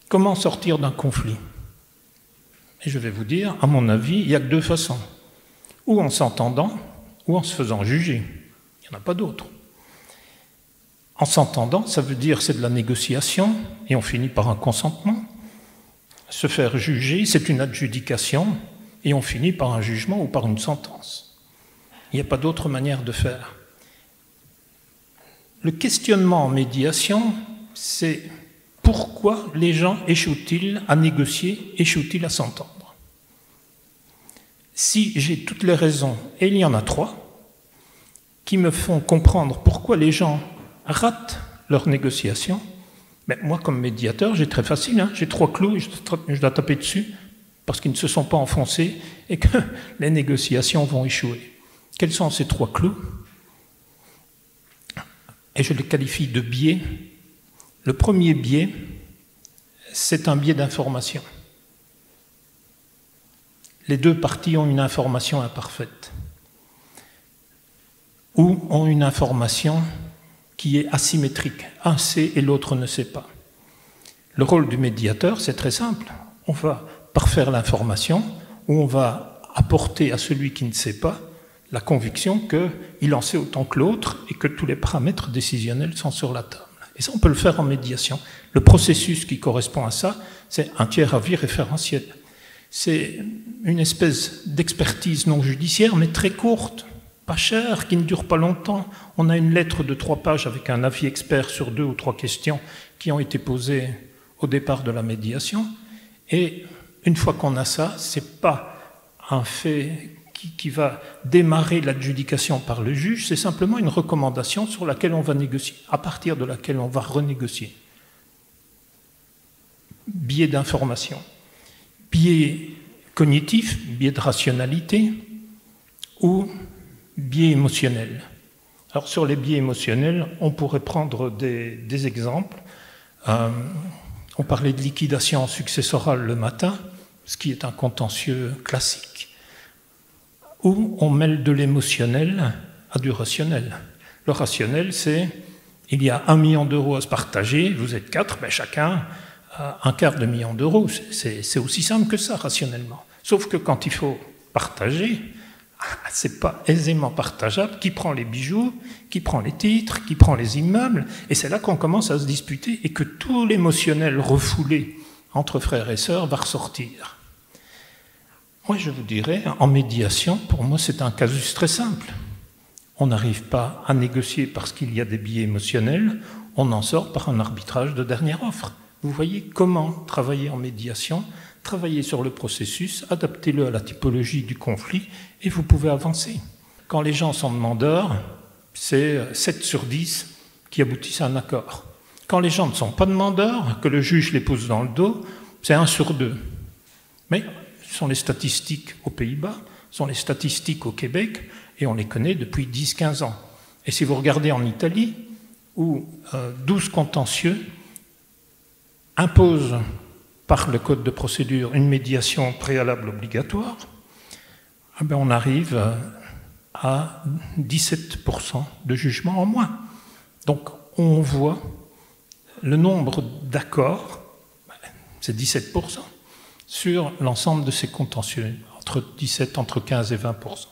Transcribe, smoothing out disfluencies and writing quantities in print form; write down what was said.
Comment sortir d'un conflit? Et je vais vous dire, à mon avis, il n'y a que deux façons. Ou en s'entendant, ou en se faisant juger. Il n'y en a pas d'autre. En s'entendant, ça veut dire c'est de la négociation, et on finit par un consentement. Se faire juger, c'est une adjudication, et on finit par un jugement ou par une sentence. Il n'y a pas d'autre manière de faire. Le questionnement en médiation, c'est pourquoi les gens échouent-ils à négocier, échouent-ils à s'entendre? Si j'ai toutes les raisons, et il y en a trois, qui me font comprendre pourquoi les gens ratent leur négociation, mais moi, comme médiateur, j'ai très facile, hein, j'ai trois clous et je dois taper dessus parce qu'ils ne se sont pas enfoncés et que les négociations vont échouer. Quels sont ces trois clous? Et je les qualifie de biais. Le premier biais, c'est un biais d'information. Les deux parties ont une information imparfaite ou ont une information qui est asymétrique. Un sait et l'autre ne sait pas. Le rôle du médiateur, c'est très simple. On va parfaire l'information ou on va apporter à celui qui ne sait pas la conviction qu'il en sait autant que l'autre et que tous les paramètres décisionnels sont sur la table. Et ça, on peut le faire en médiation. Le processus qui correspond à ça, c'est un tiers-avis référentiel. C'est une espèce d'expertise non judiciaire, mais très courte, pas chère, qui ne dure pas longtemps. On a une lettre de 3 pages avec un avis expert sur 2 ou 3 questions qui ont été posées au départ de la médiation. Et une fois qu'on a ça, ce n'est pas un fait qui va démarrer l'adjudication par le juge, c'est simplement une recommandation sur laquelle on va négocier, à partir de laquelle on va renégocier. Biais d'information, biais cognitif, biais de rationalité ou biais émotionnel. Alors sur les biais émotionnels, on pourrait prendre des exemples. On parlait de liquidation successorale le matin, ce qui est un contentieux classique, où on mêle de l'émotionnel à du rationnel. Le rationnel, c'est il y a 1 million d'euros à se partager, vous êtes 4, ben chacun a 1/4 million d'euros. C'est aussi simple que ça, rationnellement. Sauf que quand il faut partager, c'est pas aisément partageable. Qui prend les bijoux, qui prend les titres, qui prend les immeubles, et c'est là qu'on commence à se disputer et que tout l'émotionnel refoulé entre frères et sœurs va ressortir. Moi, je vous dirais, en médiation, pour moi, c'est un casus très simple. On n'arrive pas à négocier parce qu'il y a des biais émotionnels, on en sort par un arbitrage de dernière offre. Vous voyez comment travailler en médiation, travailler sur le processus, adaptez-le à la typologie du conflit, et vous pouvez avancer. Quand les gens sont demandeurs, c'est 7 sur 10 qui aboutissent à un accord. Quand les gens ne sont pas demandeurs, que le juge les pousse dans le dos, c'est 1 sur 2. Mais ce sont les statistiques aux Pays-Bas, ce sont les statistiques au Québec, et on les connaît depuis 10-15 ans. Et si vous regardez en Italie, où 12 contentieux imposent par le code de procédure une médiation préalable obligatoire, eh bien on arrive à 17% de jugements en moins. Donc on voit le nombre d'accords, c'est 17%, sur l'ensemble de ces contentieux, entre 15 et 20%.